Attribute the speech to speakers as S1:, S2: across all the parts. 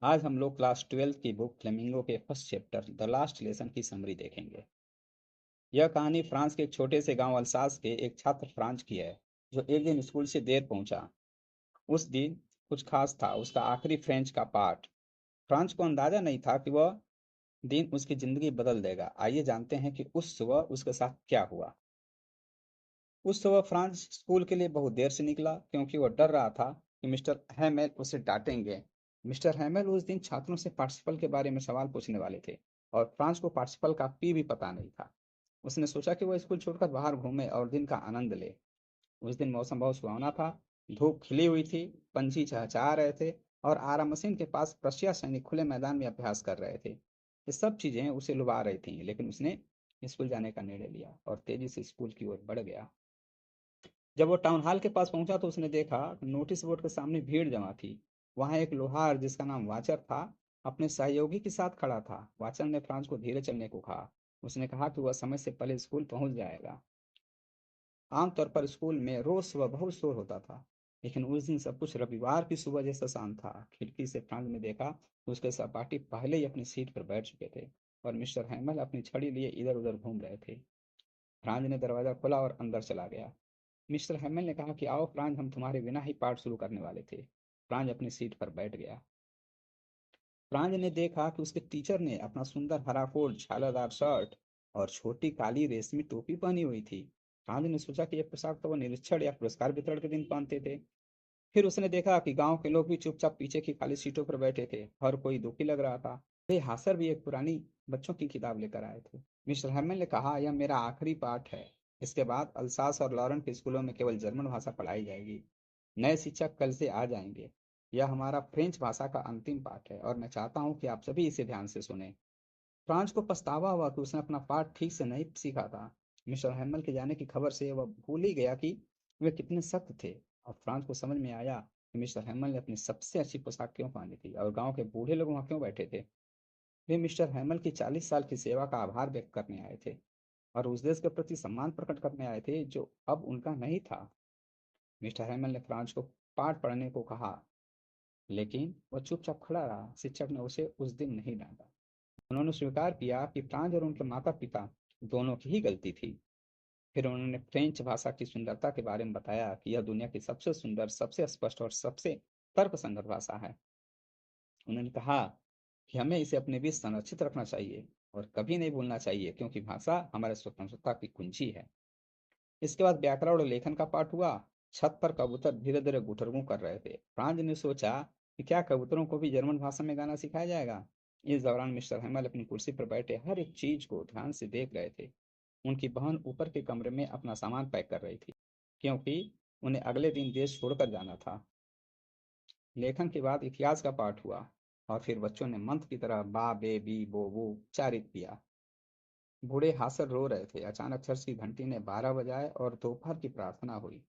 S1: आज हम लोग क्लास 12 की बुक फ्लेमिंगो के first chapter the last lesson की समरी देखेंगे। यह कहानी फ्रांस के एक छोटे से गांव अल्सास के एक छात्र फ्रांच की है, जो एक दिन स्कूल से देर पहुंचा। उस दिन कुछ खास था, उसका आखिरी फ्रेंच का पाठ। फ्रांच को अंदाजा नहीं था कि वह दिन उसकी जिंदगी बदल देगा। आइए जानते हैं कि उस सुबह उसके साथ क्या हुआ। उस सुबह फ्रांस स्कूल के लिए बहुत देर से निकला, क्योंकि वह डर रहा था कि मिस्टर हैमेल उसे डांटेंगे। मिस्टर हैमेल उस दिन छात्रों से पार्टिसिपल के बारे में सवाल पूछने वाले थे, और फ्रांस को पार्टिसिपल का पी भी पता नहीं था। उसने सोचा कि वह स्कूल छोड़कर बाहर घूमे और दिन का आनंद ले। उस दिन मौसम बहुत सुहावना था। धूप खिली हुई थी, पंछी चहचहा रहे थे, और आरा मशीन के पास प्रशिया सैनिक खुले मैदान में अभ्यास कर रहे थे। ये सब चीजें उसे लुभा रही थीं, लेकिन उसने स्कूल जाने का निर्णय लिया और तेजी से स्कूल की ओर बढ़ गया। जब वो टाउन हॉल के पास पहुंचा तो उसने देखा नोटिस बोर्ड के सामने भीड़ जमा थी। वहां एक लोहार, जिसका नाम वाचर था, अपने सहयोगी के साथ खड़ा था। वाचर ने फ्रांस को धीरे चलने को कहा। उसने कहा कि वह समय से पहले स्कूल पहुंच जाएगा। आमतौर पर स्कूल में रोज सुबह बहुत शोर होता था, लेकिन उस दिन सब कुछ रविवार की सुबह जैसा शांत था। खिड़की से फ्रांस ने देखा कि उसके सहपाठी पहले ही अपनी सीट पर बैठ चुके थे, और मिस्टर हैमल अपनी छड़ी लिए इधर उधर घूम रहे थे। फ्रांस ने दरवाजा खोला और अंदर चला गया। मिस्टर हेमल ने कहा कि आओ फ्रांज, हम तुम्हारे बिना ही पाठ शुरू करने वाले थे। फ्रांज अपनी सीट पर बैठ गया। फ्रांज ने देखा कि उसके टीचर ने अपना सुंदर हरा कोट, छालादार शर्ट और छोटी काली रेशमी टोपी पहनी हुई थी। फ्रांज ने सोचा कि यह पोशाक तो वह निरीक्षण या पुरस्कार वितरण के दिन पहनते थे। फिर उसने देखा कि गांव के लोग भी चुपचाप पीछे की खाली सीटों पर बैठे थे। हर कोई दुखी लग रहा था। वे हासर भी एक पुरानी बच्चों की किताब लेकर आए थे। मिस्टर हेमल ने कहा, यह मेरा आखिरी पाठ है। इसके बाद अल्सास और लॉरेंट के स्कूलों में केवल जर्मन भाषा पढ़ाई जाएगी। नए शिक्षक कल से आ जाएंगे। यह हमारा फ्रेंच भाषा का अंतिम पाठ है, और मैं चाहता हूँ कि आप सभी इसे ध्यान से सुने। फ्रांस को पछतावा हुआ कि उसने अपना पाठ ठीक से नहीं सीखा था। मिस्टर हेमल के जाने की खबर से वह भूल ही गया कि वे कितने सख्त थे। और फ्रांस को समझ में आया कि मिस्टर हेमल ने अपनी सबसे अच्छी पोशाक क्यों पहनी थी, और गांव के बूढ़े लोग वहां क्यों बैठे थे। वे मिस्टर हेमल की 40 साल की सेवा का आभार व्यक्त करने आए थे, और उस देश के प्रति सम्मान प्रकट करने आए थे जो अब उनका नहीं था। मिस्टर हेमल ने फ्रांस को पाठ पढ़ने को कहा, लेकिन वह चुपचाप खड़ा रहा। शिक्षक ने उसे उस दिन नहीं डांटा। उन्होंने स्वीकार किया कि फ्रांस और उनके माता पिता दोनों की ही गलती थी। फिर उन्होंने फ्रेंच भाषा की सुंदरता के बारे में बताया कि यह दुनिया की सबसे सुंदर, सबसे स्पष्ट और सबसे तर्कसंगत भाषा है। उन्होंने कहा कि हमें इसे अपने बीच संरक्षित रखना चाहिए और कभी नहीं भूलना चाहिए, क्योंकि भाषा हमारे स्वतंत्रता की कुंजी है। इसके बाद व्याकरण और लेखन का पाठ हुआ। छत पर कबूतर धीरे धीरे गुटरगू कर रहे थे। फ्रांज ने सोचा कि क्या कबूतरों को भी जर्मन भाषा में गाना सिखाया जाएगा। इस दौरान मिस्टर हेमल अपनी कुर्सी पर बैठे हर एक चीज को ध्यान से देख रहे थे। उनकी बहन ऊपर के कमरे में अपना सामान पैक कर रही थी, क्योंकि उन्हें अगले दिन देश छोड़कर जाना था। लेखन के बाद इतिहास का पाठ हुआ, और फिर बच्चों ने मंत्र की तरह बा बे बी बो वो उच्चारित किया। बूढ़े हासर रो रहे थे। अचानक चर्च की घंटी ने 12 बजाए और दोपहर की प्रार्थना हुई।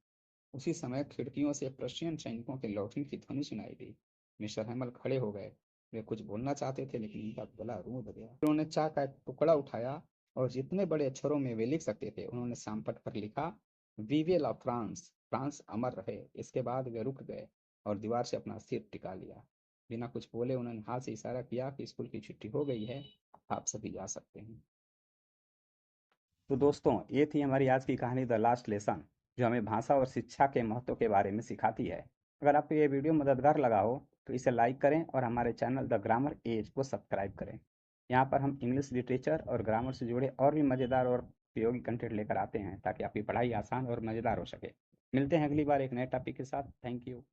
S1: उसी समय खिड़कियों से प्रशियन सैनिकों के लौटने की ध्वनि सुनाई दी। मिस्टर हेमल खड़े हो गए। वे कुछ बोलना चाहते थे, लेकिन उनका गला रूंध गया। फिर उन्होंने चाय का एक टुकड़ा उठाया, और जितने बड़े अक्षरों में वे लिख सकते थे उन्होंने सामपट पर लिखा, वीवे ला फ्रांस, फ्रांस अमर रहे। इसके बाद वे रुक गए और दीवार से अपना सिर टिका लिया। बिना कुछ बोले उन्होंने हाथ से इशारा किया कि स्कूल की छुट्टी हो गई है, आप सभी जा सकते हैं। तो दोस्तों, ये थी हमारी आज की कहानी द लास्ट लेसन, जो हमें भाषा और शिक्षा के महत्व के बारे में सिखाती है। अगर आपको ये वीडियो मददगार लगा हो तो इसे लाइक करें और हमारे चैनल द ग्रामर एज को सब्सक्राइब करें। यहाँ पर हम इंग्लिश लिटरेचर और ग्रामर से जुड़े और भी मज़ेदार और उपयोगी कंटेंट लेकर आते हैं, ताकि आपकी पढ़ाई आसान और मज़ेदार हो सके। मिलते हैं अगली बार एक नए टॉपिक के साथ। Thank you.